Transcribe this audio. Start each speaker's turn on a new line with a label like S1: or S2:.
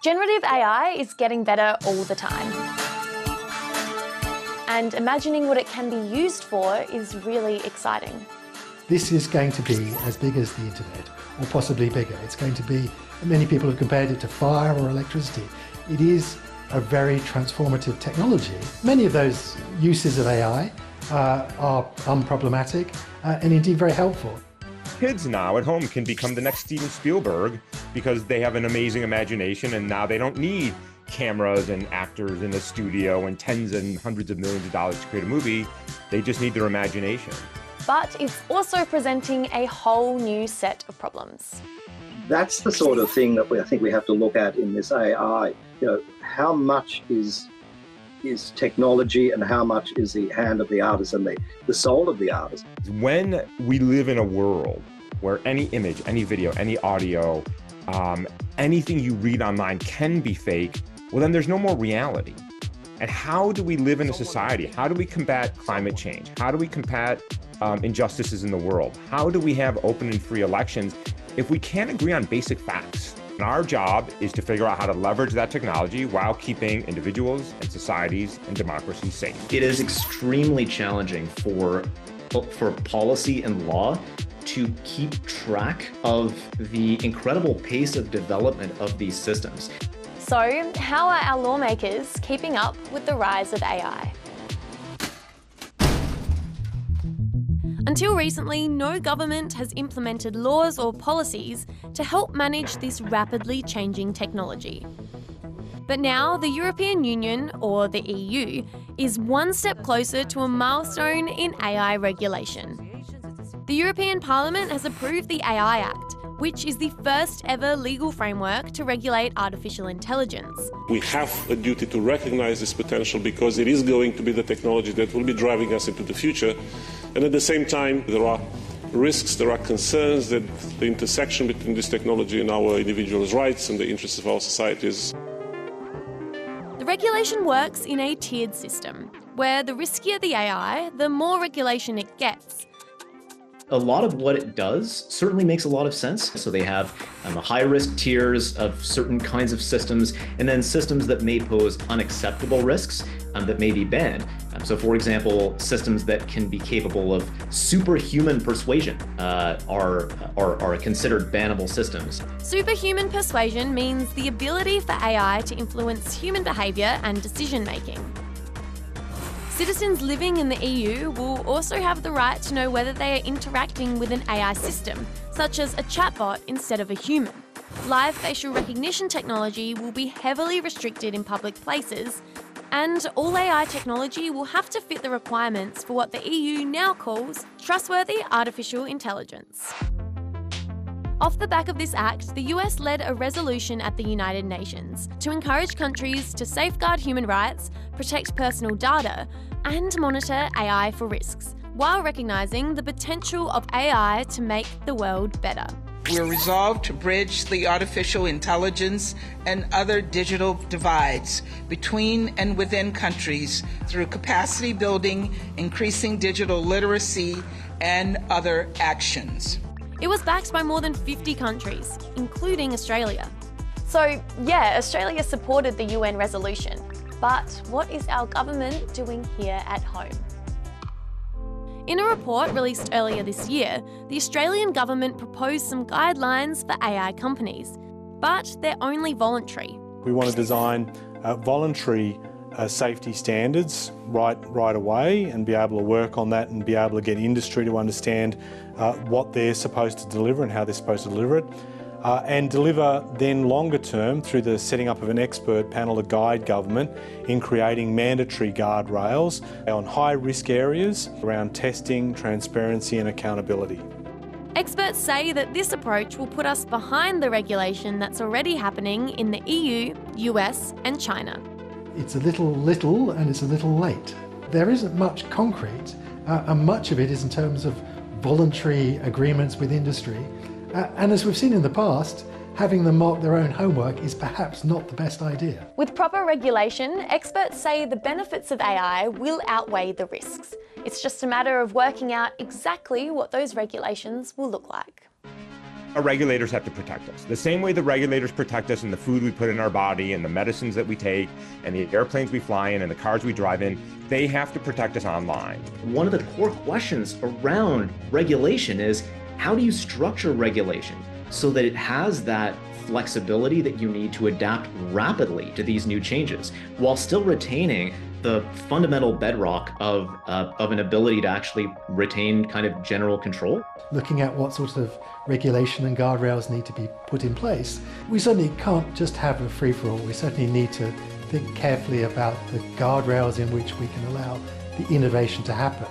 S1: Generative AI is getting better all the time. And imagining what it can be used for is really exciting.
S2: This is going to be as big as the internet, or possibly bigger. It's going to be, many people have compared it to fire or electricity. It is a very transformative technology. Many of those uses of AI are unproblematic and indeed very helpful.
S3: Kids now at home can become the next Steven Spielberg because they have an amazing imagination, and now they don't need cameras and actors in a studio and tens and hundreds of millions of dollars to create a movie. They just need their imagination.
S1: But it's also presenting a whole new set of problems.
S4: That's the sort of thing that I think we have to look at in this AI. How much is technology and how much is the hand of the artist and the soul of the artist?
S3: When we live in a world where any image, any video, any audio, anything you read online can be fake, well, then there's no more reality. And how do we live in a society? How do we combat climate change? How do we combat injustices in the world? How do we have open and free elections if we can't agree on basic facts? And our job is to figure out how to leverage that technology while keeping individuals and societies and democracies safe.
S5: It is extremely challenging for policy and law to keep track of the incredible pace of development of these systems.
S1: So, how are our lawmakers keeping up with the rise of AI? Until recently, no government has implemented laws or policies to help manage this rapidly changing technology. But now the European Union, or the EU, is one step closer to a milestone in AI regulation. The European Parliament has approved the AI Act, which is the first ever legal framework to regulate artificial intelligence.
S6: We have a duty to recognize this potential because it is going to be the technology that will be driving us into the future. And at the same time, there are risks, there are concerns that the intersection between this technology and our individuals' rights and the interests of our societies.
S1: The regulation works in a tiered system, where the riskier the AI, the more regulation it gets.
S5: A lot of what it does certainly makes a lot of sense. So they have high-risk tiers of certain kinds of systems, and then systems that may pose unacceptable risks that may be banned. So for example, systems that can be capable of superhuman persuasion are considered bannable systems.
S1: Superhuman persuasion means the ability for AI to influence human behaviour and decision-making. Citizens living in the EU will also have the right to know whether they are interacting with an AI system, such as a chatbot instead of a human. Live facial recognition technology will be heavily restricted in public places, and all AI technology will have to fit the requirements for what the EU now calls trustworthy artificial intelligence. Off the back of this act, the US led a resolution at the United Nations to encourage countries to safeguard human rights, protect personal data, and monitor AI for risks, while recognising the potential of AI to make the world better.
S7: We're resolved to bridge the artificial intelligence and other digital divides between and within countries through capacity building, increasing digital literacy, and other actions.
S1: It was backed by more than 50 countries, including Australia. So yeah, Australia supported the UN resolution. But what is our government doing here at home? In a report released earlier this year, the Australian government proposed some guidelines for AI companies, but they're only voluntary.
S8: We want to design voluntary safety standards right away and be able to work on that and be able to get industry to understand what they're supposed to deliver and how they're supposed to deliver it. And deliver then longer term through the setting up of an expert panel to guide government in creating mandatory guardrails on high risk areas around testing, transparency and accountability.
S1: Experts say that this approach will put us behind the regulation that's already happening in the EU, US and China.
S2: It's a little and it's a little late. There isn't much concrete and much of it is in terms of voluntary agreements with industry. And as we've seen in the past, having them mark their own homework is perhaps not the best idea.
S1: With proper regulation, experts say the benefits of AI will outweigh the risks. It's just a matter of working out exactly what those regulations will look like.
S3: Our regulators have to protect us. The same way the regulators protect us in the food we put in our body and the medicines that we take and the airplanes we fly in and the cars we drive in, they have to protect us online.
S5: One of the core questions around regulation is, how do you structure regulation so that it has that flexibility that you need to adapt rapidly to these new changes while still retaining the fundamental bedrock of an ability to actually retain kind of general control?
S2: Looking at what sort of regulation and guardrails need to be put in place, we certainly can't just have a free-for-all. We certainly need to think carefully about the guardrails in which we can allow the innovation to happen.